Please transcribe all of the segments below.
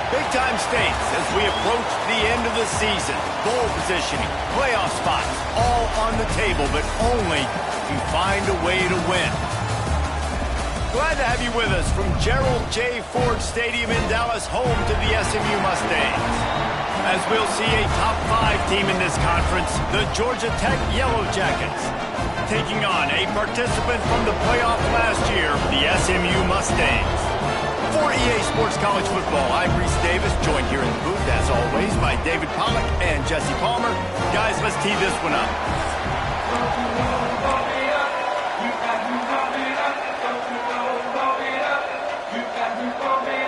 Big-time stakes as we approach the end of the season. Bowl positioning, playoff spots, all on the table, but only if you find a way to win. Glad to have you with us from Gerald J. Ford Stadium in Dallas, home to the SMU Mustangs. As we'll see a top-5 team in this conference, the Georgia Tech Yellow Jackets, taking on a participant from the playoff last year, the SMU Mustangs. For EA Sports College Football, I'm Reese Davis, joined here in the booth, as always, by David Pollack and Jesse Palmer. Guys, let's tee this one up.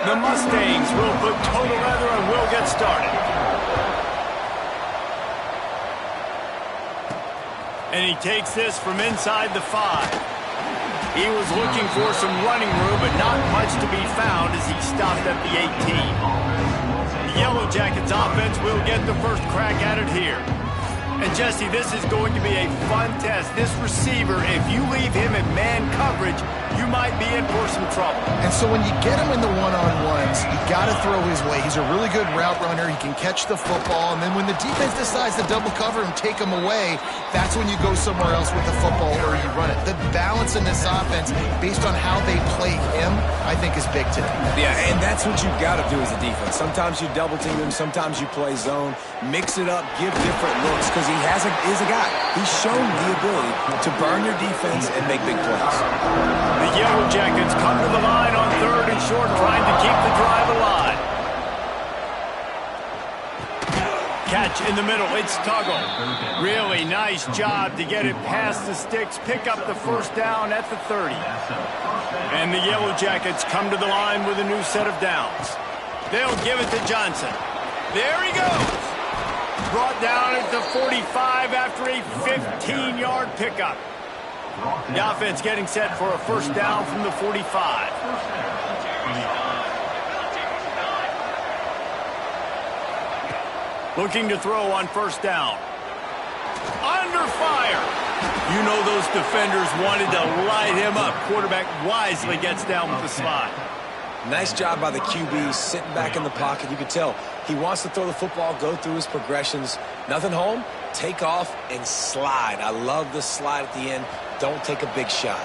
The Mustangs will put toe to leather and will get started. And he takes this from inside the 5. He was looking for some running room, but not much to be found as he stopped at the 18. The Yellow Jackets offense will get the first crack at it here. And Jesse, this is going to be a fun test. This receiver, if you leave him in man coverage, you might be in for some trouble. And so when you get him in the one-on-ones, you got to throw his way. He's a really good route runner. He can catch the football. And then when the defense decides to double cover him, take him away, that's when you go somewhere else with the football or you run it. The balance in this offense, based on how they play him, I think is big today. Yeah, and that's what you've got to do as a defense. Sometimes you double team him, sometimes you play zone, mix it up, give different looks, because he is a guy. He's shown the ability to burn your defense and make big plays. The Yellow Jackets come to the line on 3rd and short, trying to keep the drive alive. Catch in the middle, it's Tuggle. Really nice job to get it past the sticks, pick up the first down at the 30. And the Yellow Jackets come to the line with a new set of downs. They'll give it to Johnson. There he goes. Brought down at the 45 after a 15-yard pickup. The offense getting set for a first down from the 45. Looking to throw on first down. Under fire. You know those defenders wanted to light him up. Quarterback wisely gets down with the slide. Nice job by the QB, sitting back in the pocket. You can tell he wants to throw the football, go through his progressions. Nothing home, take off and slide. I love the slide at the end. Don't take a big shot.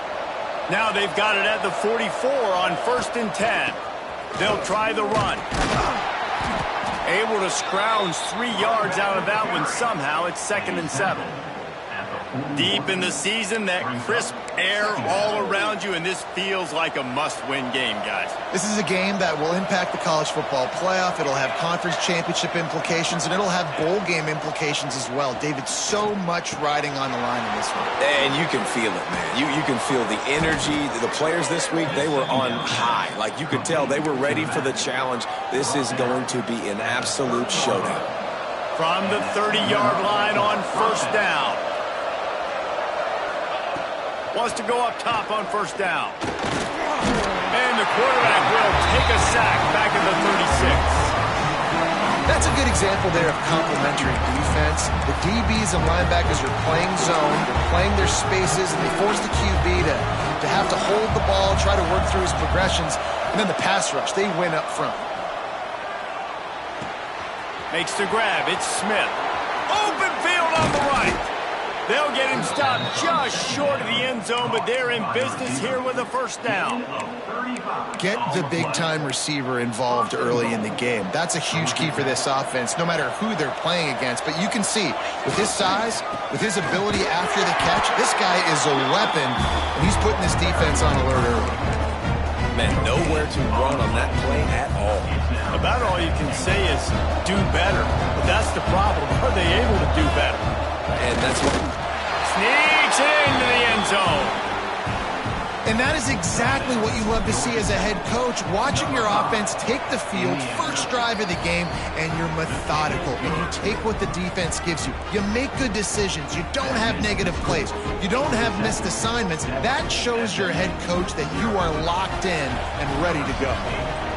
Now they've got it at the 44 on 1st and 10. They'll try the run. Able to scrounge 3 yards out of that one somehow. It's 2nd and 7. Deep in the season, that crisp air all around you, and this feels like a must-win game, guys. This is a game that will impact the college football playoff. It'll have conference championship implications, and it'll have bowl game implications as well. David, so much riding on the line in this one. And you can feel it, man. You can feel the energy. The players this week, they were on high. Like, you could tell they were ready for the challenge. This is going to be an absolute showdown. From the 30-yard line on first down. Wants to go up top on first down. And the quarterback will take a sack back at the 36. That's a good example there of complementary defense. The DBs and linebackers are playing zone, they're playing their spaces, and they force the QB to have to hold the ball, try to work through his progressions, and then the pass rush, they win up front. Makes the grab, it's Smith. Open field on the right. They'll get him stopped just short of the end zone, but they're in business here with a first down. Get the big-time receiver involved early in the game. That's a huge key for this offense, no matter who they're playing against. But you can see, with his size, with his ability after the catch, this guy is a weapon, and he's putting this defense on alert early. Man, nowhere to run on that play at all. About all you can say is do better. But that's the problem. Are they able to do better? And that's what sneaks into the end zone. And that is exactly what you love to see as a head coach, watching your offense take the field, first drive of the game, and you're methodical. And you take what the defense gives you. You make good decisions. You don't have negative plays. You don't have missed assignments. That shows your head coach that you are locked in and ready to go.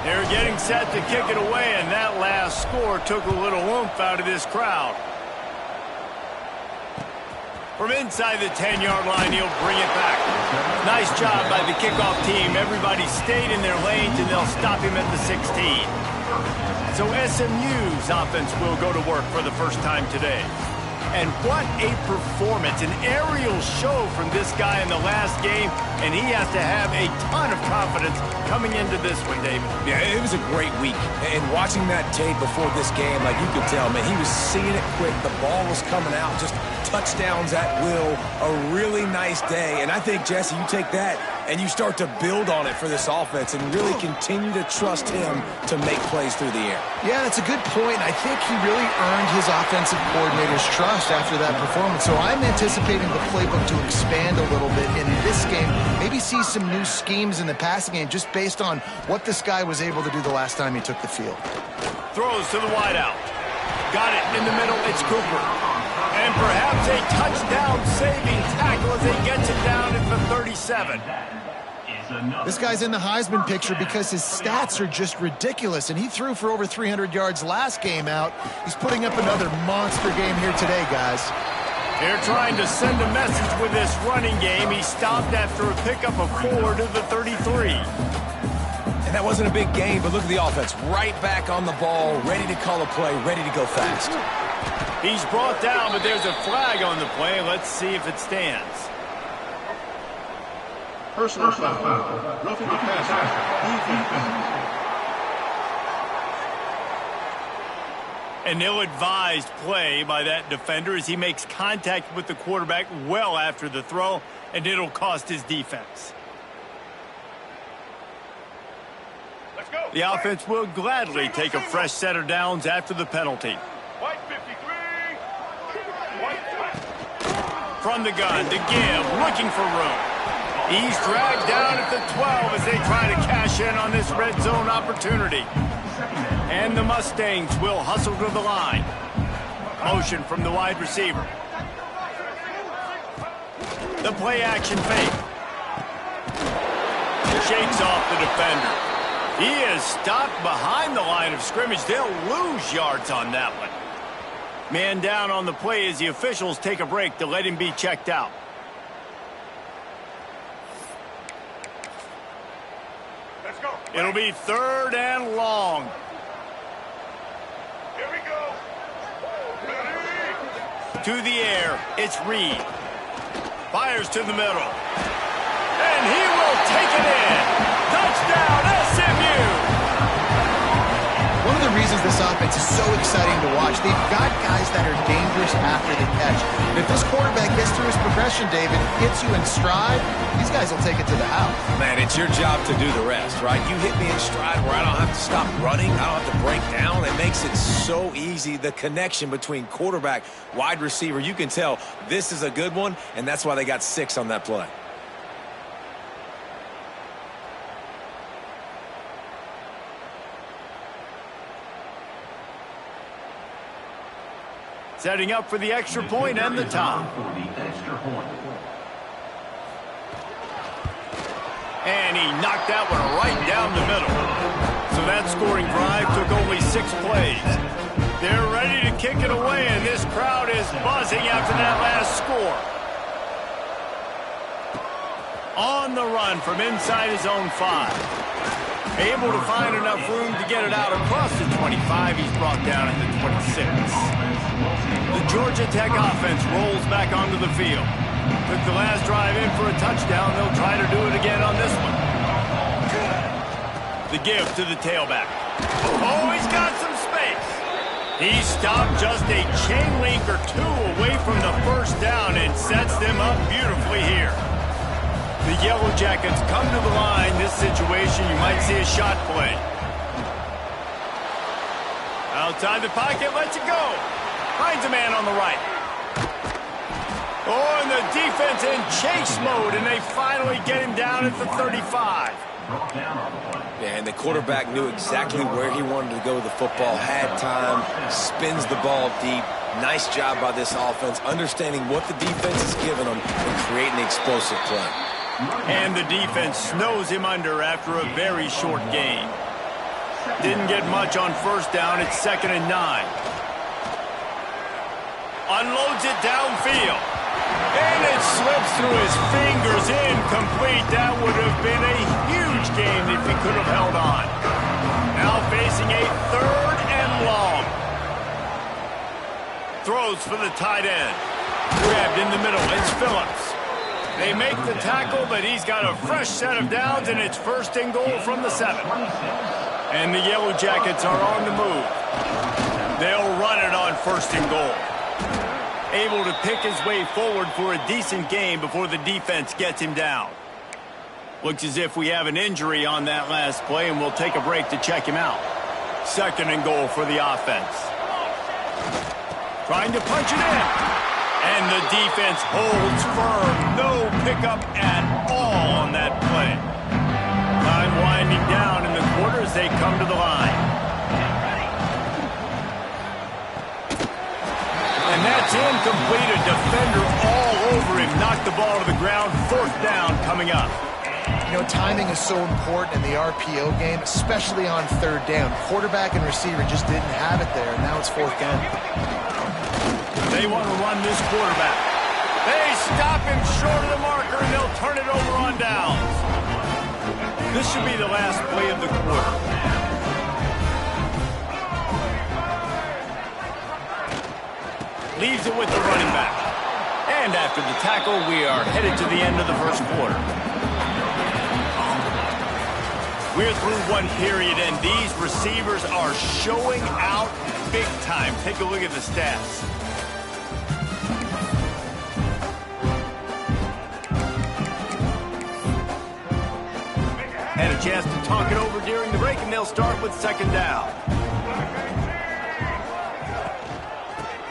They're getting set to kick it away, and that last score took a little oomph out of this crowd. From inside the 10-yard line, he'll bring it back. Nice job by the kickoff team. Everybody stayed in their lanes, and they'll stop him at the 16. So SMU's offense will go to work for the first time today. And what a performance, an aerial show from this guy in the last game, and he has to have a ton of confidence coming into this one, David. Yeah, it was a great week. And watching that tape before this game, like you could tell, man, he was seeing it quick. The ball was coming out, just touchdowns at will. A really nice day. And I think, Jesse, you take that and you start to build on it for this offense and really continue to trust him to make plays through the air. Yeah, that's a good point. I think he really earned his offensive coordinator's trust after that performance. So I'm anticipating the playbook to expand a little bit in this game. Maybe see some new schemes in the passing game just based on what this guy was able to do the last time he took the field. Throws to the wideout. Got it in the middle. It's Cooper. And perhaps a touchdown-saving tackle as he gets it down at the 37. This guy's in the Heisman picture because his stats are just ridiculous, and he threw for over 300 yards last game out. He's putting up another monster game here today, guys. They're trying to send a message with this running game. He stopped after a pickup of 4 to the 33. And that wasn't a big game, but look at the offense. Right back on the ball, ready to call a play, ready to go fast. He's brought down, but there's a flag on the play. Let's see if it stands. Personal foul. Roughing the passer. An ill-advised play by that defender as he makes contact with the quarterback well after the throw, and it'll cost his defense. Let's go. The offense will gladly take a fresh set of downs after the penalty. White 53. From the gun to give, looking for room. He's dragged down at the 12 as they try to cash in on this red zone opportunity. And the Mustangs will hustle to the line. Motion from the wide receiver. The play action fake. Shakes off the defender. He is stopped behind the line of scrimmage. They'll lose yards on that one. Man down on the play as the officials take a break to let him be checked out. Let's go. It'll be 3rd and long. Here we go. Ready. To the air, it's Reed. Fires to the middle. And he will take it in. Touchdown, SMU! One of the reasons this offense is so exciting to watch, they've got guys that are dangerous after the catch. And if this quarterback gets through his progression, David, hits you in stride, these guys will take it to the house. Man, it's your job to do the rest, right? You hit me in stride where I don't have to stop running. I don't have to break down. It makes it so easy. The connection between quarterback, wide receiver, you can tell this is a good one, and that's why they got 6 on that play. Setting up for the extra point and the tie. And he knocked that one right down the middle. So that scoring drive took only 6 plays. They're ready to kick it away, and this crowd is buzzing after that last score. On the run from inside his own 5. Able to find enough room to get it out across the 25. He's brought down at the 26. The Georgia Tech offense rolls back onto the field. Took the last drive in for a touchdown. They'll try to do it again on this one. The give to the tailback. Oh, he's got some space. He stopped just a chain link or 2 away from the first down and sets them up beautifully here. The Yellow Jackets come to the line. This situation, you might see a shot play. Outside the pocket, lets it go. Finds a man on the right. Oh, and the defense in chase mode, and they finally get him down at the 35. Yeah, and the quarterback knew exactly where he wanted to go with the football, had time, spins the ball deep. Nice job by this offense, understanding what the defense is giving them and creating an explosive play. And the defense snows him under after a very short game. Didn't get much on first down. It's 2nd and 9. Unloads it downfield. And it slips through his fingers, incomplete. That would have been a huge game if he could have held on. Now facing a 3rd and long. Throws for the tight end. Grabbed in the middle. It's Phillips. They make the tackle, but he's got a fresh set of downs, and it's 1st and goal from the 7. And the Yellow Jackets are on the move. They'll run it on 1st and goal. Able to pick his way forward for a decent game before the defense gets him down. Looks as if we have an injury on that last play, and we'll take a break to check him out. 2nd and goal for the offense. Trying to punch it in. And the defense holds firm. No pickup at all on that play. Time winding down in the quarter as they come to the line. And that's incomplete. A defender all over him. Knocked the ball to the ground. 4th down coming up. You know, timing is so important in the RPO game, especially on 3rd down. Quarterback and receiver just didn't have it there, and now it's 4th down. They want to run this quarterback. They stop him short of the marker, and they'll turn it over on downs. This should be the last play of the quarter. Leaves it with the running back. And after the tackle, we are headed to the end of the 1st quarter. We're through one period, and these receivers are showing out big time. Take a look at the stats. Had a chance to talk it over during the break, and they'll start with 2nd down.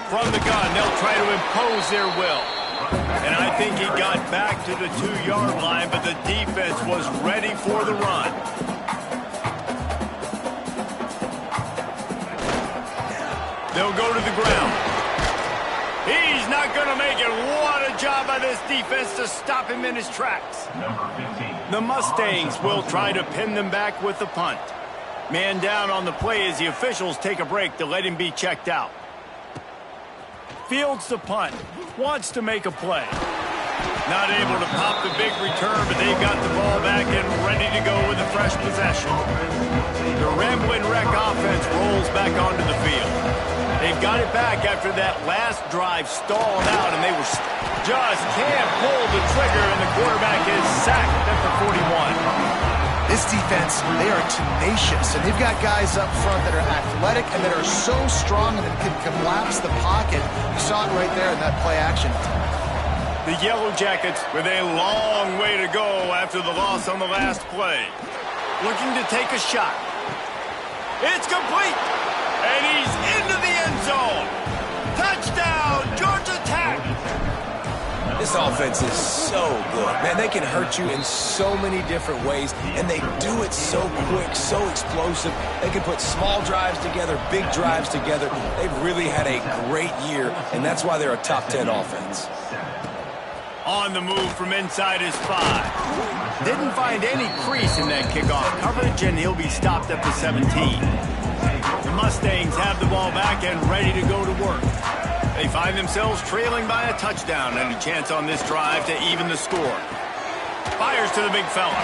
From the gun, they'll try to impose their will. And I think he got back to the 2-yard line, but the defense was ready for the run. They'll go to the ground. He's not going to make it. What a job by this defense to stop him in his tracks. The Mustangs will try to pin them back with the punt. Man down on the play as the officials take a break to let him be checked out. Fields the punt. Wants to make a play. Not able to pop the big return, but they've got the ball back and ready to go with a fresh possession. The Ramblin' Wreck offense rolls back onto the field. They've got it back after that last drive stalled out, and they were just can't pull the trigger, and the quarterback is sacked at the 41. This defense, they are tenacious, and they've got guys up front that are athletic and that are so strong and that can collapse the pocket. You saw it right there in that play action. The Yellow Jackets with a long way to go after the loss on the last play. Looking to take a shot. It's complete, and he's into the end zone. Touchdown, Georgia Tech! This offense is so good. Man, they can hurt you in so many different ways, and they do it so quick, so explosive. They can put small drives together, big drives together. They've really had a great year, and that's why they're a top 10 offense. On the move from inside his 5. Didn't find any crease in that kickoff coverage, and he'll be stopped at the 17. The Mustangs have the ball back and ready to go to work. They find themselves trailing by a touchdown and a chance on this drive to even the score. Fires to the big fella.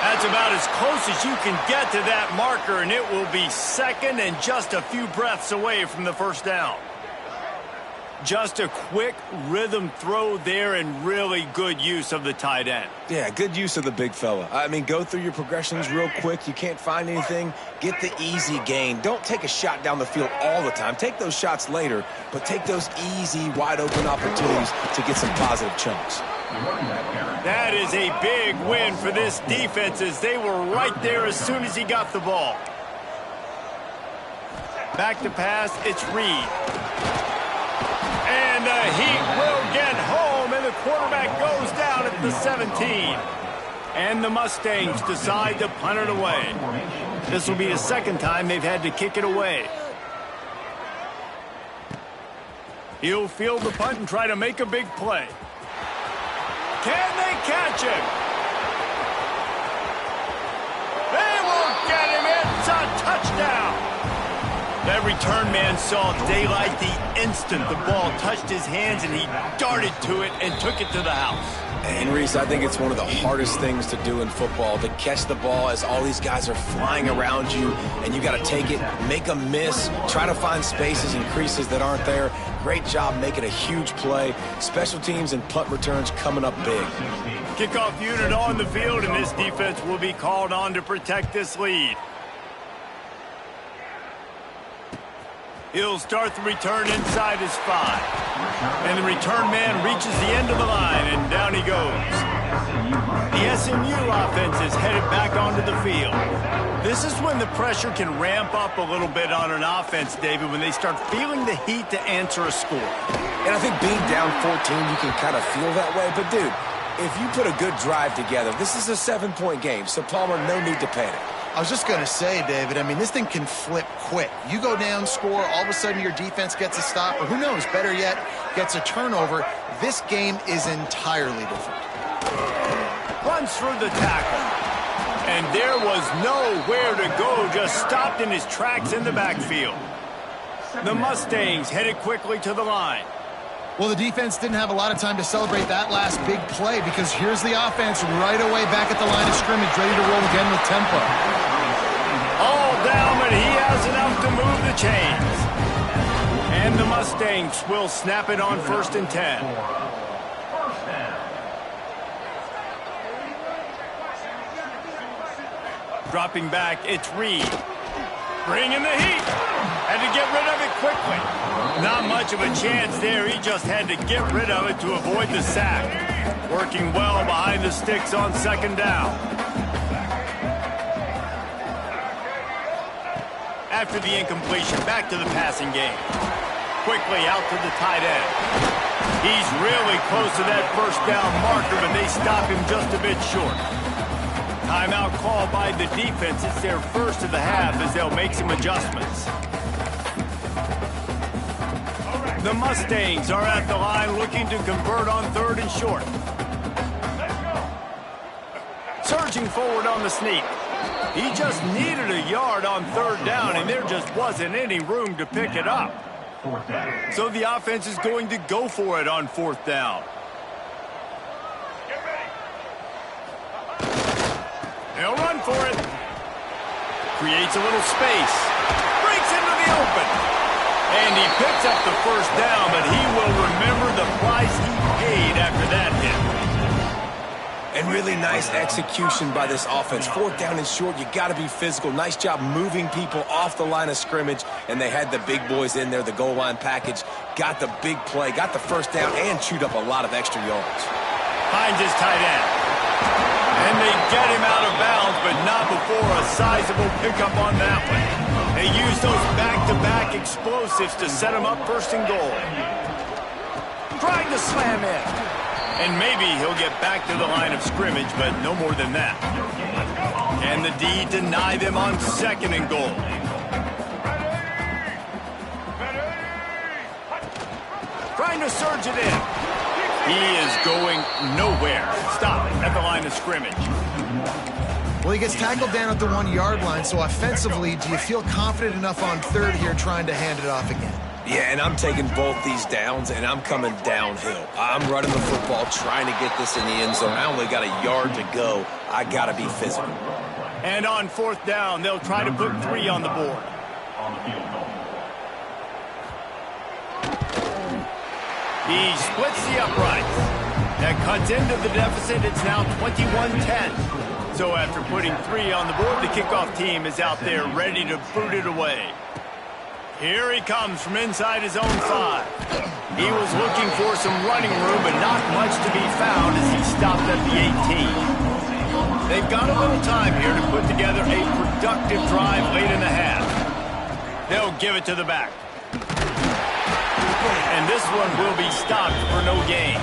That's about as close as you can get to that marker, and it will be second and just a few breaths away from the 1st down. Just a quick rhythm throw there and really good use of the tight end. Yeah, good use of the big fella. I mean, go through your progressions real quick. You can't find anything. Get the easy gain. Don't take a shot down the field all the time. Take those shots later, but take those easy, wide-open opportunities to get some positive chunks. That is a big win for this defense as they were right there as soon as he got the ball. Back to pass, it's Reed. And the Heat will get home, and the quarterback goes down at the 17. And the Mustangs decide to punt it away. This will be the second time they've had to kick it away. He'll field the punt and try to make a big play. Can they catch him? They won't get him. It's a touchdown. That return return man saw daylight the instant the ball touched his hands, and he darted to it and took it to the house. And Reese, I think it's one of the hardest things to do in football, to catch the ball as all these guys are flying around you, and you got to take it, make a miss, try to find spaces and creases that aren't there. Great job making a huge play. Special teams and punt returns coming up big. Kickoff unit on the field, and this defense will be called on to protect this lead. He'll start the return inside his 5. And the return man reaches the end of the line, and down he goes. The SMU offense is headed back onto the field. This is when the pressure can ramp up a little bit on an offense, David, when they start feeling the heat to answer a score. And I think being down 14, you can kind of feel that way. But, dude, if you put a good drive together, this is a 7-point game, so Palmer, no need to panic. I was just going to say, David, I mean, this thing can flip quick. You go down, score, all of a sudden your defense gets a stop, or who knows, better yet, gets a turnover. This game is entirely different. Runs through the tackle. And there was nowhere to go, just stopped in his tracks in the backfield. The Mustangs headed quickly to the line. Well, the defense didn't have a lot of time to celebrate that last big play, because here's the offense right away back at the line of scrimmage, ready to roll again with tempo. All down, but he has enough to move the chains. And the Mustangs will snap it on 1st and 10. Dropping back, it's Reed. Bringing the heat. Had to get rid of it quickly. Not much of a chance there. He just had to get rid of it to avoid the sack. Working well behind the sticks on 2nd down. After the incompletion, back to the passing game. Quickly out to the tight end. He's really close to that 1st down marker, but they stop him just a bit short. Timeout called by the defense. It's their first of the half as they'll make some adjustments. The Mustangs are at the line looking to convert on 3rd and short. Surging forward on the sneak. He just needed a yard on 3rd down, and there just wasn't any room to pick it up. So the offense is going to go for it on 4th down. They'll run for it. Creates a little space. Breaks into the open. And he picks up the 1st down, but he will remember the price he paid after that hit. And really nice execution by this offense. 4th down and short, you got to be physical. Nice job moving people off the line of scrimmage, and they had the big boys in there, the goal line package. Got the big play, got the 1st down, and chewed up a lot of extra yards. Finds his tight end. And they get him out of bounds, but not before a sizable pickup on that one. They use those back-to-back explosives to set him up 1st and goal. Trying to slam in. And maybe he'll get back to the line of scrimmage, but no more than that. And the D deny them on 2nd and goal. Trying to surge it in. He is going nowhere. Stop at the line of scrimmage. Well, he gets tackled down at the 1-yard line, so offensively, do you feel confident enough on 3rd here trying to hand it off again? Yeah, and I'm taking both these downs, and I'm coming downhill. I'm running the football, trying to get this in the end zone. I only got a yard to go. I got to be physical. And on 4th down, they'll try to put 3 on the board. He splits the uprights. That cuts into the deficit. It's now 21-10. So after putting 3 on the board, the kickoff team is out there ready to boot it away. Here he comes from inside his own 5. He was looking for some running room, but not much to be found as he stopped at the 18. They've got a little time here to put together a productive drive late in the half. They'll give it to the back. And this one will be stopped for no gain.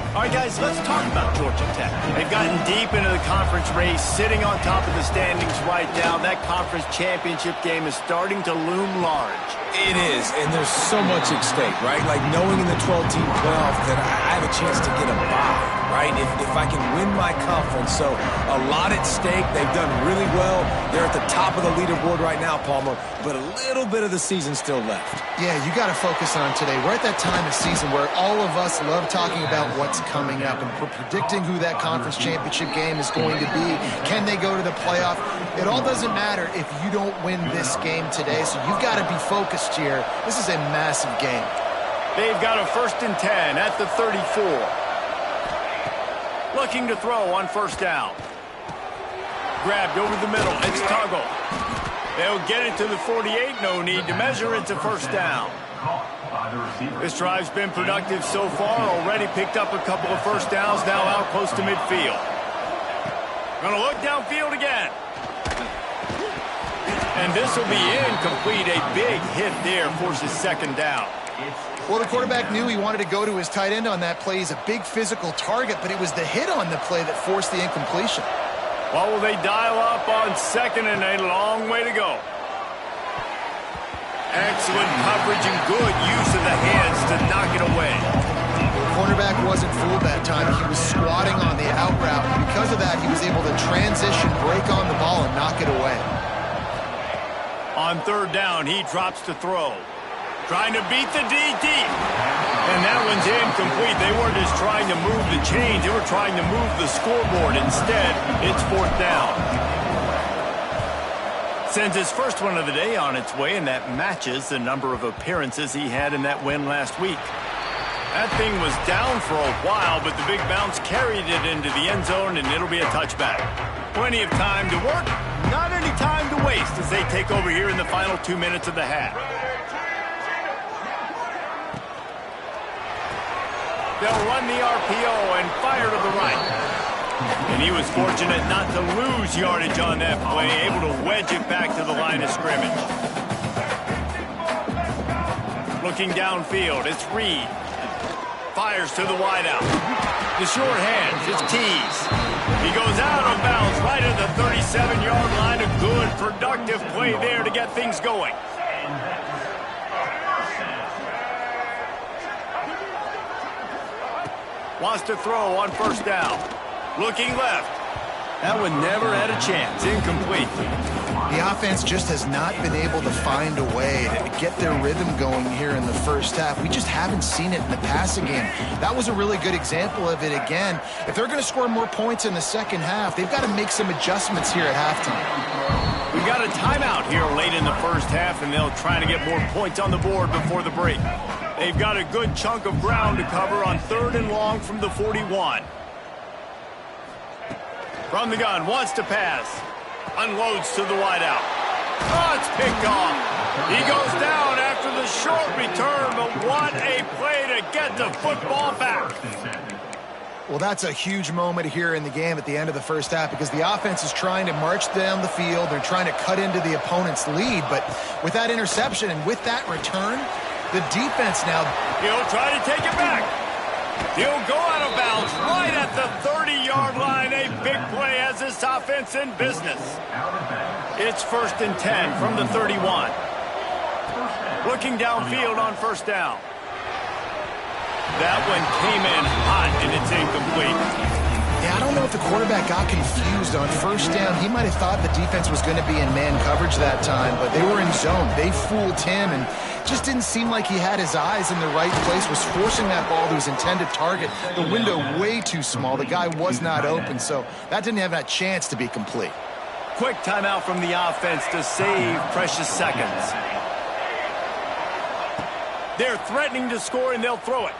All right, guys, let's talk about Georgia Tech. They've gotten deep into the conference race, sitting on top of the standings right now. That conference championship game is starting to loom large. It is, and there's so much at stake, right? Like knowing in the 12-team playoff that I have a chance to get a bye, right? If I can win my conference. So a lot at stake. They've done really well. They're at the top of the leaderboard right now, Palmer, but a little bit of the season still left. Yeah, you got to focus on today. We're at that time of season where all of us love talking about what's coming up, and we're predicting who that conference championship game is going to be. Can they go to the playoff? It all doesn't matter if you don't win this game today, so you've got to be focused here. This is a massive game. They've got a 1st and 10 at the 34. Looking to throw on 1st down. Grabbed over the middle. It's Tuggle. They'll get it to the 48. No need to measure. It's a 1st down. This drive's been productive so far. Already picked up a couple of 1st downs. Now out close to midfield. Going to look downfield again. And this will be incomplete. A big hit there forces 2nd down. Well, the quarterback knew he wanted to go to his tight end on that play. He's a big physical target, but it was the hit on the play that forced the incompletion. Well, will they dial up on 2nd and a long way to go? Excellent coverage and good use of the hands to knock it away. The cornerback wasn't fooled that time. He was squatting on the out route. Because of that, he was able to transition, break on the ball, and knock it away. On 3rd down, he drops to throw. Trying to beat the DT. And that one's incomplete. They weren't just trying to move the chains. They were trying to move the scoreboard. Instead, it's 4th down. Sends his first one of the day on its way, and that matches the number of appearances he had in that win last week. That thing was down for a while, but the big bounce carried it into the end zone, and it'll be a touchback. Plenty of time to work, not any time to waste as they take over here in the final 2 minutes of the half. They'll run the RPO and fire to the right. And he was fortunate not to lose yardage on that play, able to wedge it back to the line of scrimmage. Looking downfield, it's Reed. Fires to the wideout. The short hands, it's Tease. He goes out of bounds right at the 37-yard line. A good, productive play there to get things going. Wants to throw on 1st down. Looking left. That one never had a chance. Incomplete. The offense just has not been able to find a way to get their rhythm going here in the 1st half. We just haven't seen it in the passing game. That was a really good example of it again. If they're going to score more points in the 2nd half, they've got to make some adjustments here at halftime. We've got a timeout here late in the 1st half, and they'll try to get more points on the board before the break. They've got a good chunk of ground to cover on 3rd and long from the 41. From the gun, wants to pass. Unloads to the wideout. Oh, it's picked off. He goes down after the short return, but what a play to get the football back. Well, that's a huge moment here in the game at the end of the 1st half because the offense is trying to march down the field. They're trying to cut into the opponent's lead, but with that interception and with that return, the defense now... He'll try to take it back. He'll go out of bounds right at the 30-yard line. A big play as this offense in business. It's 1st and 10 from the 31. Looking downfield on 1st down. That one came in hot, and it's incomplete. Yeah, I don't know if the quarterback got confused on 1st down. He might have thought the defense was going to be in man coverage that time, but they were in zone. They fooled him, and just didn't seem like he had his eyes in the right place, was forcing that ball to his intended target. The window way too small. The guy was not open, so that didn't have a chance to be complete. Quick timeout from the offense to save precious seconds. They're threatening to score, and they'll throw it.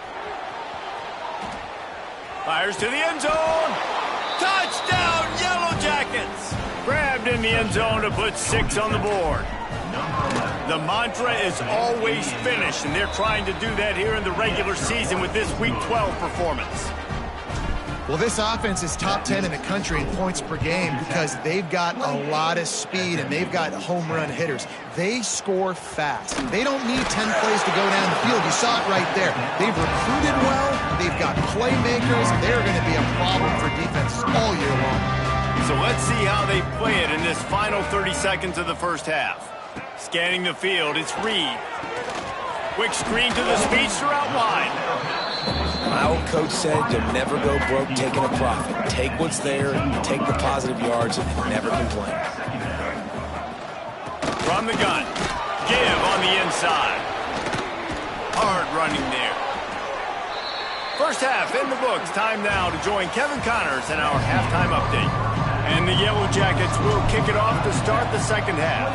Fires to the end zone. Touchdown, Yellow Jackets. Grabbed in the end zone to put 6 on the board. The mantra is always finish, and they're trying to do that here in the regular season with this Week 12 performance. Well, this offense is top 10 in the country in points per game because they've got a lot of speed and they've got home run hitters. They score fast. They don't need 10 plays to go down the field. You saw it right there. They've recruited well. They've got playmakers. They're going to be a problem for defenses all year long. So let's see how they play it in this final 30 seconds of the 1st half. Scanning the field, it's Reed. Quick screen to the speedster out wide. My old coach said you'll never go broke taking a profit. Take what's there, take the positive yards, and never complain. From the gun. Give on the inside. Hard running there. First half in the books. Time now to join Kevin Connors in our halftime update. And the Yellow Jackets will kick it off to start the second half.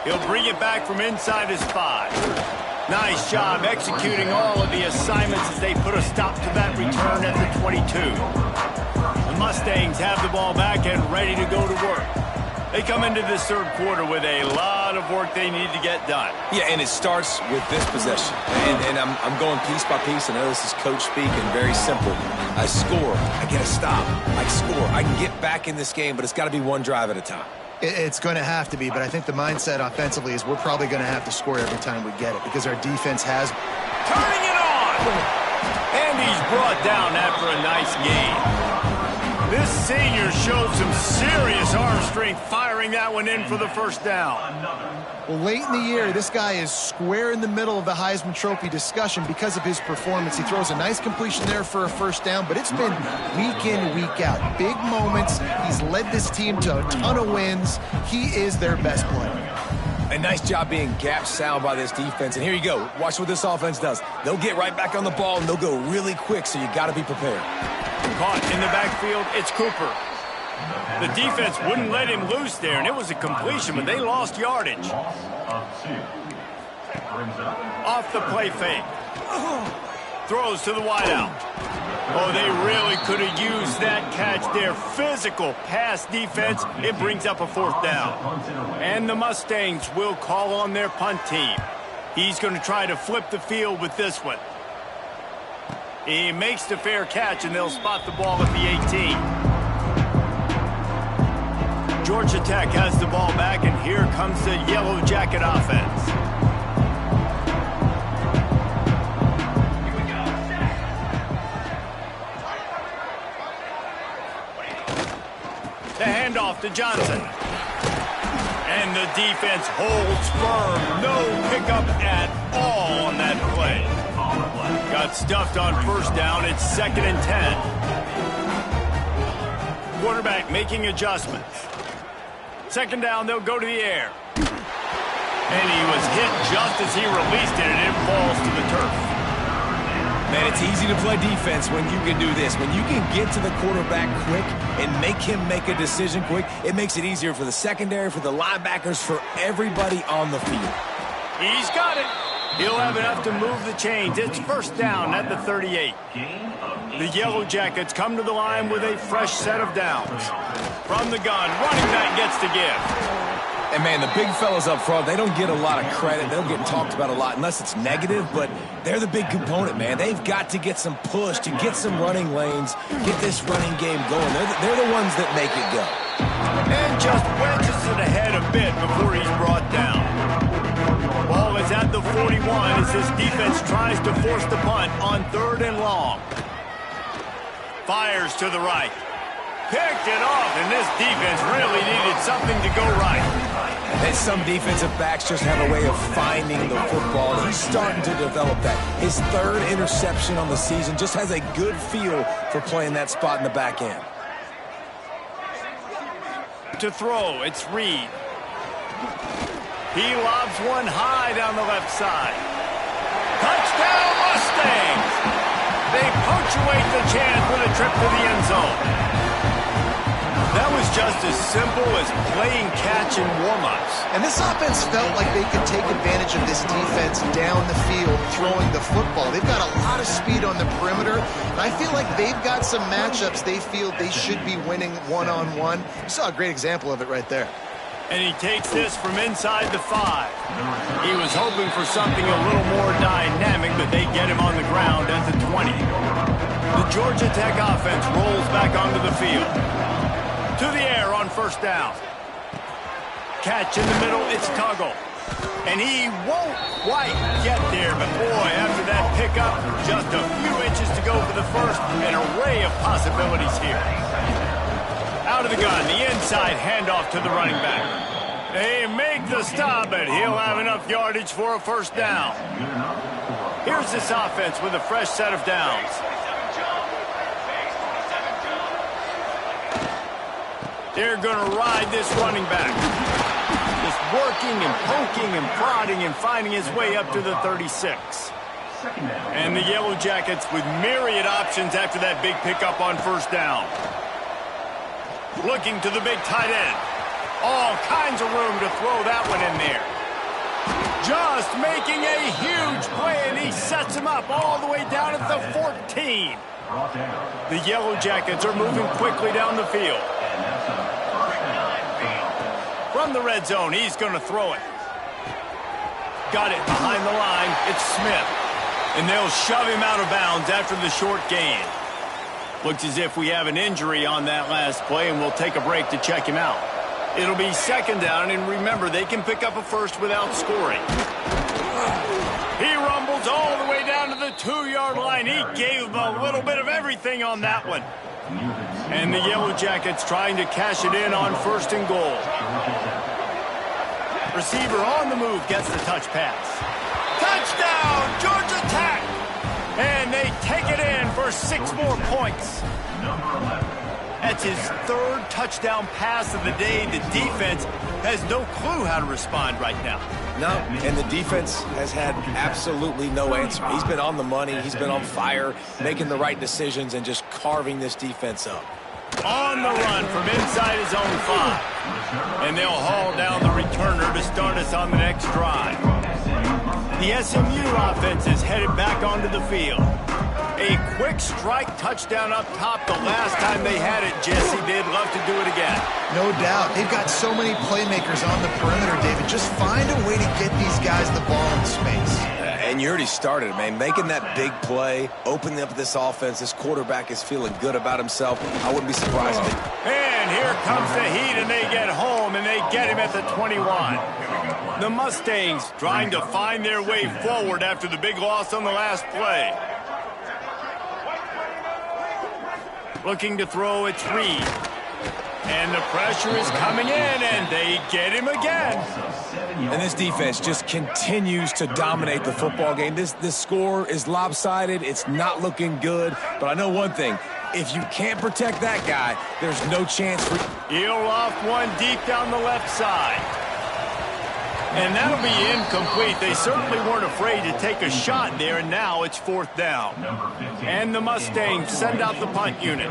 He'll bring it back from inside his 5. Nice job executing all of the assignments as they put a stop to that return at the 22. The Mustangs have the ball back and ready to go to work. They come into this third quarter with a lot of work they need to get done. Yeah, and it starts with this possession. And I'm going piece by piece. I know this is coach speak and very simple. I score. I get a stop. I score. I can get back in this game, but it's got to be one drive at a time. It's going to have to be, but I think the mindset offensively is we're probably going to have to score every time we get it because our defense has... Turning it on! And he's brought down after a nice game. This senior showed some serious arm strength firing that one in for the first down. Well, late in the year, this guy is square in the middle of the Heisman Trophy discussion because of his performance. He throws a nice completion there for a first down, but it's been week in, week out. Big moments. He's led this team to a ton of wins. He is their best player. A nice job being gap sound by this defense. And here you go. Watch what this offense does. They'll get right back on the ball, and they'll go really quick, so you got to be prepared. Caught in the backfield, it's Cooper. The defense wouldn't let him loose there, and it was a completion, but they lost yardage. Off the play fake. Throws to the wideout. Oh, they really could have used that catch there. Physical pass defense. It brings up a fourth down. And the Mustangs will call on their punt team. He's going to try to flip the field with this one. He makes the fair catch, and they'll spot the ball at the 18. Georgia Tech has the ball back, and here comes the Yellow Jacket offense. The handoff to Johnson. And the defense holds firm. No pickup at all on that play. Got stuffed on first down. It's 2nd and 10. Quarterback making adjustments. 2nd down, they'll go to the air. And he was hit just as he released it, and it falls to the turf. Man, it's easy to play defense when you can do this. When you can get to the quarterback quick and make him make a decision quick, it makes it easier for the secondary, for the linebackers, for everybody on the field. He's got it. He'll have enough to move the chains. It's first down at the 38. The Yellow Jackets come to the line with a fresh set of downs. From the gun, running back gets to give. And, man, the big fellas up front, they don't get a lot of credit. They don't get talked about a lot unless it's negative, but they're the big component, man. They've got to get some push, to get some running lanes, get this running game going. They're the ones that make it go. And just wedges it ahead a bit before he's brought down. Ball is at the 41 as this defense tries to force the punt on 3rd and long. Fires to the right. Picked it off, and this defense really needed something to go right. And some defensive backs just have a way of finding the football. He's starting to develop that. His 3rd interception on the season just has a good feel for playing that spot in the back end. To throw, it's Reed. He lobs one high down the left side. Touchdown, Mustangs! They punctuate the chance with a trip to the end zone. That was just as simple as playing catch in warm-ups. And this offense felt like they could take advantage of this defense down the field, throwing the football. They've got a lot of speed on the perimeter, and I feel like they've got some matchups they feel they should be winning one-on-one. You saw a great example of it right there. And he takes this from inside the 5. He was hoping for something a little more dynamic, but they get him on the ground at the 20. The Georgia Tech offense rolls back onto the field. To the air on first down. Catch in the middle, it's Tuggle. And he won't quite get there, but boy, after that pickup, just a few inches to go for the first. An array of possibilities here. Out of the gun, the inside handoff to the running back. They make the stop, but he'll have enough yardage for a first down. Here's this offense with a fresh set of downs. They're going to ride this running back. Just working and poking and prodding and finding his way up to the 36. And the Yellow Jackets with myriad options after that big pickup on first down. Looking to the big tight end. All kinds of room to throw that one in there. Just making a huge play, and he sets him up all the way down at the 14. The Yellow Jackets are moving quickly down the field. From the red zone, he's going to throw it. Got it behind the line. It's Smith. And they'll shove him out of bounds after the short gain. Looks as if we have an injury on that last play, and we'll take a break to check him out. It'll be second down, and remember, they can pick up a first without scoring. He rumbles all the way down to the 2-yard line. He gave a little bit of everything on that one. And the Yellow Jackets trying to cash it in on first and goal. Receiver on the move gets the touch pass. Touchdown, Georgia Tech! And they take it in for 6 more points. That's his 3rd touchdown pass of the day. The defense has no clue how to respond right now. No, and the defense has had absolutely no answer. He's been on the money. He's been on fire, making the right decisions and just carving this defense up. On the run from inside his own 5. And they'll haul down the returner to start us on the next drive. The SMU offense is headed back onto the field. A quick strike touchdown up top the last time they had it, Jesse. They'd love to do it again. No doubt. They've got so many playmakers on the perimeter, David. Just find a way to get these guys the ball in space. And you already started, man. Making that big play, opening up this offense. This quarterback is feeling good about himself. I wouldn't be surprised if it... And here comes the heat, and they get home, and they get him at the 21. The Mustangs trying to find their way forward after the big loss on the last play. Looking to throw, it's Reed. And the pressure is coming in, and they get him again. And this defense just continues to dominate the football game. This score is lopsided. It's not looking good. But I know one thing. If you can't protect that guy, there's no chance for... He'll off one deep down the left side. And that'll be incomplete. They certainly weren't afraid to take a shot there, and now it's 4th down. And the Mustangs send out the punt unit.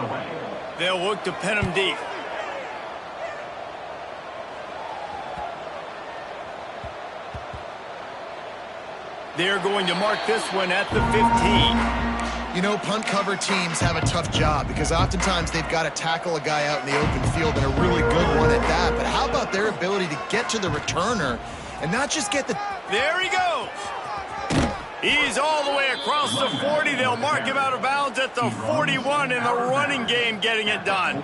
They'll look to pin him deep. They're going to mark this one at the 15. You know, punt cover teams have a tough job because oftentimes they've got to tackle a guy out in the open field, and a really good one at that. But how about their ability to get to the returner and not just get the... There he goes. He's all the way across the 40. They'll mark him out of bounds at the 41 in the running game, getting it done.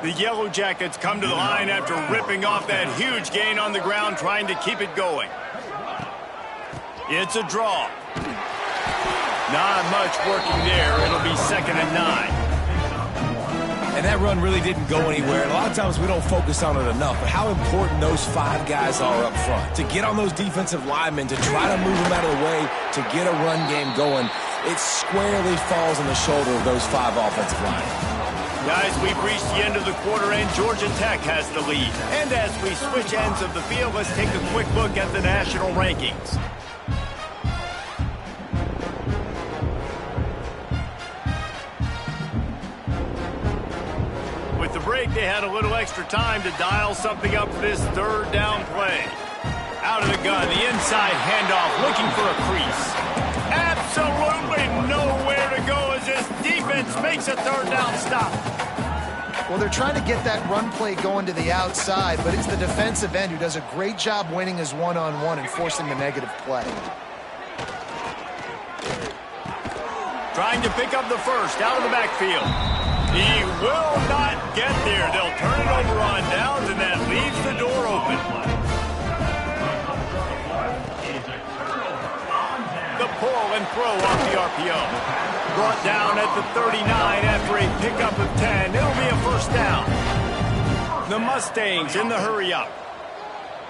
The Yellow Jackets come to the line after ripping off that huge gain on the ground, trying to keep it going. It's a draw. Not much working there. It'll be 2nd and 9. And that run really didn't go anywhere. And a lot of times we don't focus on it enough. But how important those 5 guys are up front. To get on those defensive linemen, to try to move them out of the way, to get a run game going, it squarely falls on the shoulder of those 5 offensive linemen. Guys, we've reached the end of the quarter, and Georgia Tech has the lead. And as we switch ends of the field, let's take a quick look at the national rankings. With the break, they had a little extra time to dial something up for this 3rd down play. Out of the gun, the inside handoff, looking for a crease. Absolutely nowhere to go as this defense makes a 3rd down stop. Well, they're trying to get that run play going to the outside, but it's the defensive end who does a great job winning his one-on-one and forcing the negative play. Trying to pick up the first out of the backfield. He will not get there. They'll turn it over on downs, and that leaves the door open. The pull and throw off the RPO. Brought down at the 39 after a pickup of 10. It'll be a 1st down. The Mustangs in the hurry-up.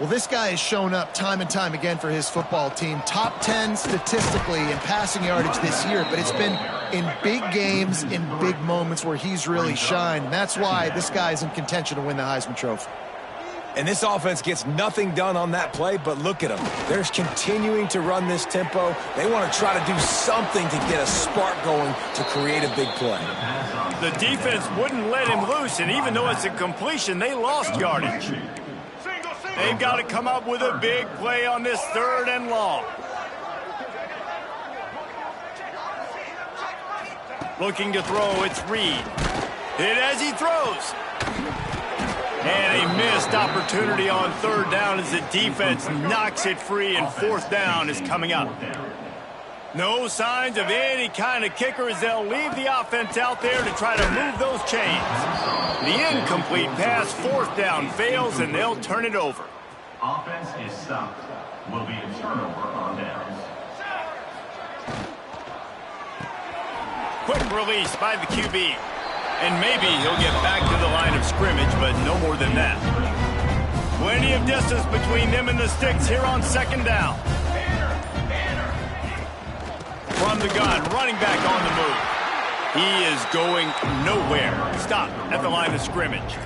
Well, this guy has shown up time and time again for his football team. Top 10 statistically in passing yardage this year, but it's been in big games, in big moments where he's really shined. And that's why this guy's in contention to win the Heisman Trophy. And this offense gets nothing done on that play, but look at them. They're continuing to run this tempo. They want to try to do something to get a spark going to create a big play. The defense wouldn't let him loose, and even though it's a completion, they lost yardage. They've got to come up with a big play on this 3rd and long. Looking to throw, it's Reed. Hit as he throws. And a missed opportunity on 3rd down as the defense knocks it free, and 4th down is coming up. No signs of any kind of kicker as they'll leave the offense out there to try to move those chains. The incomplete pass, 4th down, fails, and they'll turn it over. Offense is stopped. Will be a turnover on downs. Quick release by the QB. And maybe he'll get back to the line of scrimmage, but no more than that. Plenty of distance between them and the sticks here on 2nd down. From the gun, running back on the move. He is going nowhere. Stop at the line of scrimmage.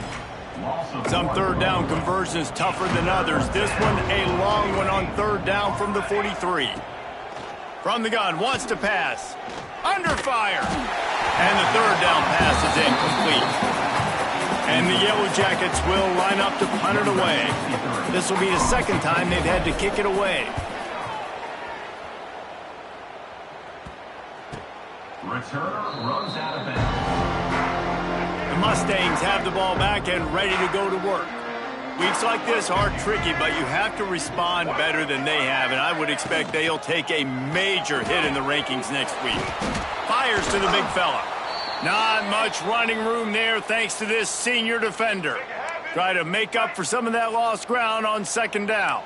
Some 3rd down conversions tougher than others. This one, a long one on 3rd down from the 43. From the gun, wants to pass. Under fire. And the 3rd down pass is incomplete. And the Yellow Jackets will line up to punt it away. This will be the 2nd time they've had to kick it away. Returner runs out of bounds. The Mustangs have the ball back and ready to go to work. Weeks like this are tricky, but you have to respond better than they have, and I would expect they'll take a major hit in the rankings next week. Fires to the big fella. Not much running room there thanks to this senior defender. Try to make up for some of that lost ground on 2nd down.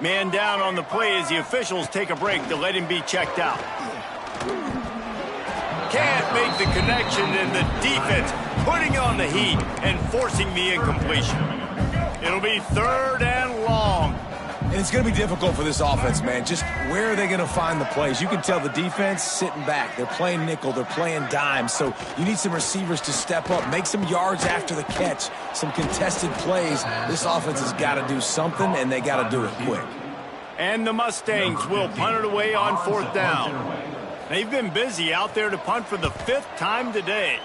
Man down on the play as the officials take a break to let him be checked out. Can't make the connection, and the defense putting on the heat and forcing the incompletion. It'll be 3rd and long. And it's going to be difficult for this offense, man. Just where are they going to find the plays? You can tell the defense sitting back. They're playing nickel. They're playing dime. So you need some receivers to step up, make some yards after the catch, some contested plays. This offense has got to do something, and they got to do it quick. And the Mustangs will punt it away on 4th down. They've been busy out there to punt for the 5th time today.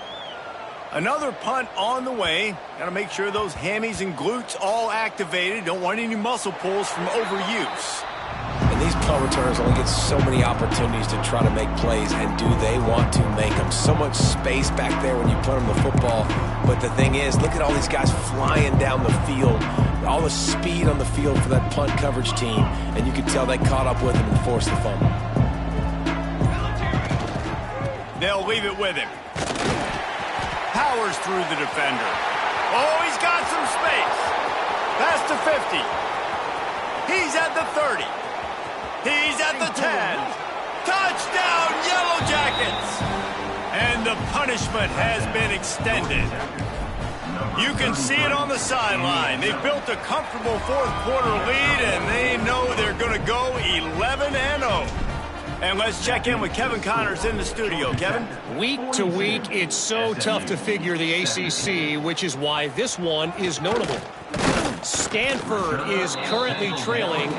Another punt on the way. Got to make sure those hammies and glutes all activated. Don't want any muscle pulls from overuse. And these punt returners only get so many opportunities to try to make plays, and do they want to make them? So much space back there when you put them the football. But the thing is, look at all these guys flying down the field. All the speed on the field for that punt coverage team. And you can tell they caught up with him and forced the fumble. They'll leave it with him. Powers through the defender. Oh, he's got some space. Past the 50. He's at the 30. He's at the 10. Touchdown, Yellow Jackets! And the punishment has been extended. You can see it on the sideline. They've built a comfortable 4th quarter lead, and they know they're going to go 11-0. And let's check in with Kevin Connors in the studio. Kevin? Week to week, it's so tough to figure the ACC, which is why this one is notable. Stanford is currently trailing,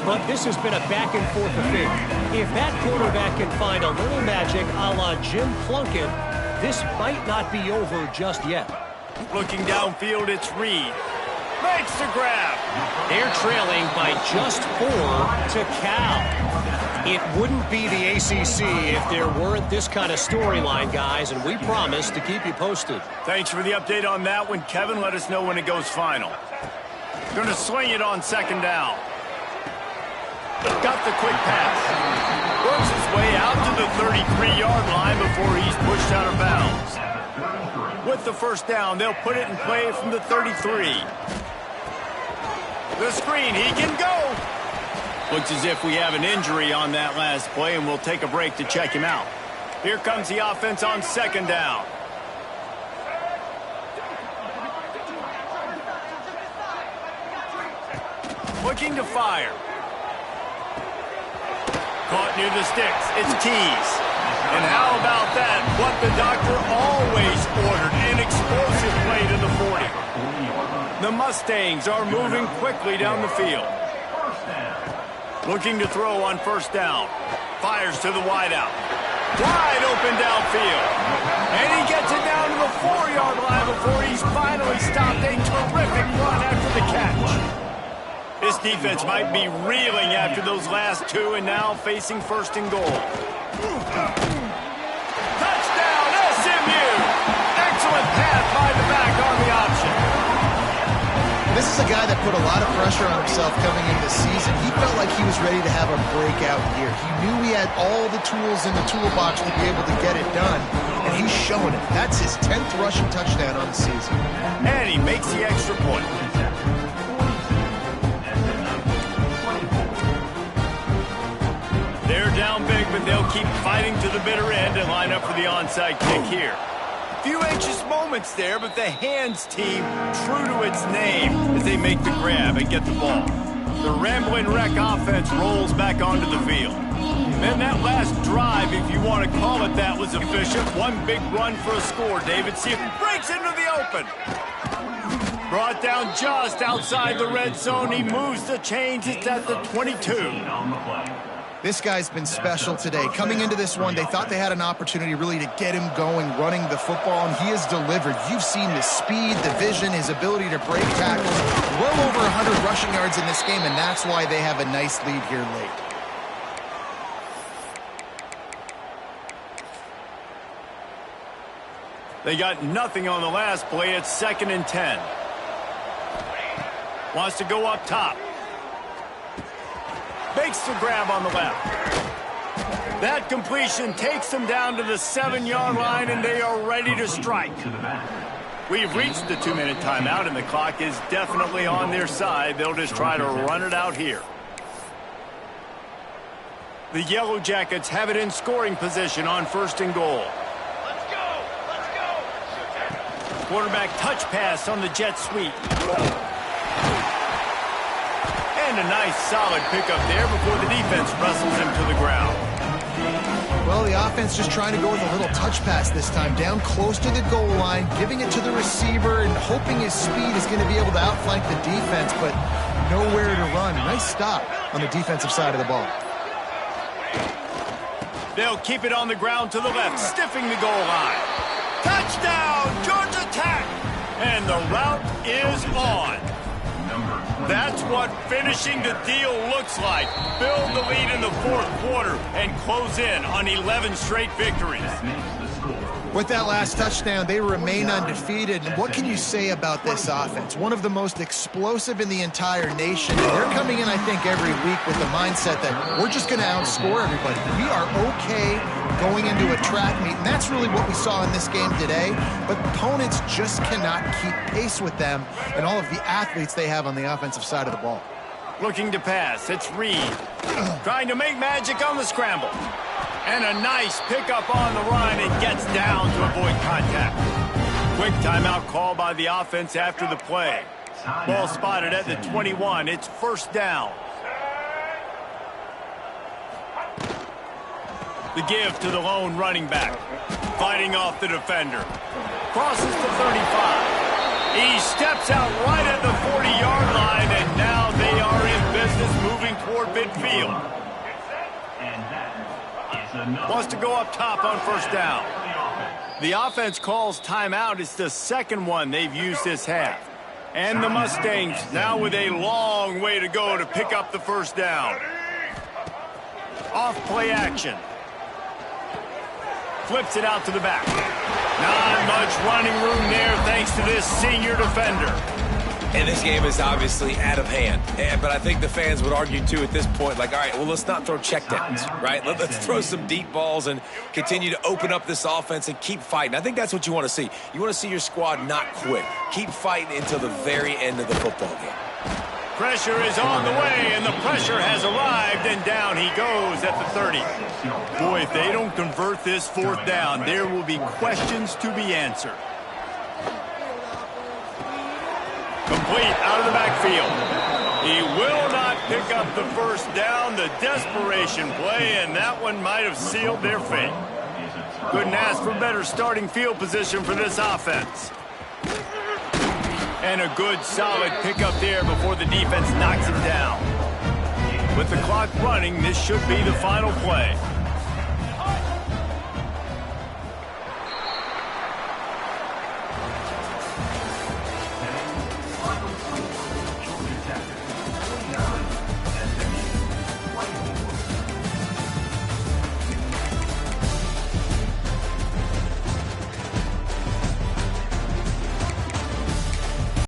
but this has been a back-and-forth affair. If that quarterback can find a little magic a la Jim Plunkett, this might not be over just yet. Looking downfield, it's Reed. Makes the grab. They're trailing by just 4 to Cal. It wouldn't be the ACC if there weren't this kind of storyline, guys, and we promise to keep you posted. Thanks for the update on that one, Kevin. Let us know when it goes final. Going to swing it on 2nd down. Got the quick pass. Works his way out to the 33-yard line before he's pushed out of bounds. With the 1st down, they'll put it in play from the 33. The screen, he can go. Looks as if we have an injury on that last play, and we'll take a break to check him out. Here comes the offense on 2nd down. Looking to fire. Caught near the sticks. It's Tease. And how about that? What the doctor always ordered, an explosive play to the 40. The Mustangs are moving quickly down the field. Looking to throw on first down. Fires to the wideout. Wide open downfield. And he gets it down to the 4-yard line before he's finally stopped. A terrific run after the catch. This defense might be reeling after those last two and now facing first and goal. Touchdown, SMU! Excellent pass by the back on the option. This is a guy that put a lot of pressure on himself coming into the season. He felt like he was ready to have a breakout year. He knew he had all the tools in the toolbox to be able to get it done, and he's showing it. That's his 10th rushing touchdown on the season. And he makes the extra point. They're down big, but they'll keep fighting to the bitter end and line up for the onside kick here. Few anxious moments there, but the Hands team true to its name as they make the grab and get the ball. The Ramblin' Wreck offense rolls back onto the field. Man, that last drive, if you want to call it that, was efficient. One big run for a score, David. See if it breaks into the open. Brought down just outside the red zone. He moves the chains. It's at the 22. This guy's been special today. Coming into this one, they thought they had an opportunity really to get him going, running the football, and he has delivered. You've seen the speed, the vision, his ability to break tackles. Well over 100 rushing yards in this game, and that's why they have a nice lead here late. They got nothing on the last play. It's 2nd and 10. Wants to go up top. Makes the grab on the left. That completion takes them down to the 7-yard line, and they are ready to strike. We've reached the 2-minute timeout, and the clock is definitely on their side. They'll just try to run it out here. The Yellow Jackets have it in scoring position on 1st and goal. Let's go! Let's go! Quarterback touch pass on the jet sweep. And a nice solid pickup there before the defense wrestles him to the ground. Well, the offense just trying to go with a little touch pass this time, down close to the goal line, giving it to the receiver and hoping his speed is going to be able to outflank the defense, but nowhere to run. Nice stop on the defensive side of the ball. They'll keep it on the ground to the left, stiffing the goal line. Touchdown, Georgia Tech! And the route is on. That's what finishing the deal looks like. Build the lead in the 4th quarter and close in on 11 straight victories. With that last touchdown, they remain undefeated. And what can you say about this offense? One of the most explosive in the entire nation. And they're coming in, I think, every week with the mindset that we're just going to outscore everybody. We are okay going into a track meet, and that's really what we saw in this game today. But opponents just cannot keep pace with them and all of the athletes they have on the offensive side of the ball. Looking to pass, it's Reed. Trying to make magic on the scramble. And a nice pickup on the run and gets down to avoid contact. Quick timeout call by the offense after the play. Ball spotted at the 21. It's 1st down. The give to the lone running back. Fighting off the defender. Crosses the 35. He steps out right at the 40-yard line, and now they are in business moving toward midfield. Wants to go up top on 1st down. The offense calls timeout. It's the 2nd one they've used this half. And the Mustangs now with a long way to go to pick up the 1st down. Off play action. Flips it out to the back. Not much running room there thanks to this senior defender. And this game is obviously out of hand. But I think the fans would argue, too, at this point, like, all right, well, let's not throw checkdowns, right? Let's throw some deep balls and continue to open up this offense and keep fighting. I think that's what you want to see. You want to see your squad not quit. Keep fighting until the very end of the football game. Pressure is on the way, and the pressure has arrived, and down he goes at the 30. Boy, if they don't convert this 4th down, there will be questions to be answered. Complete out of the backfield. He will not pick up the 1st down. The desperation play, and that one might have sealed their fate. Couldn't ask for better starting field position for this offense. And a good, solid pickup there before the defense knocks him down. With the clock running, this should be the final play.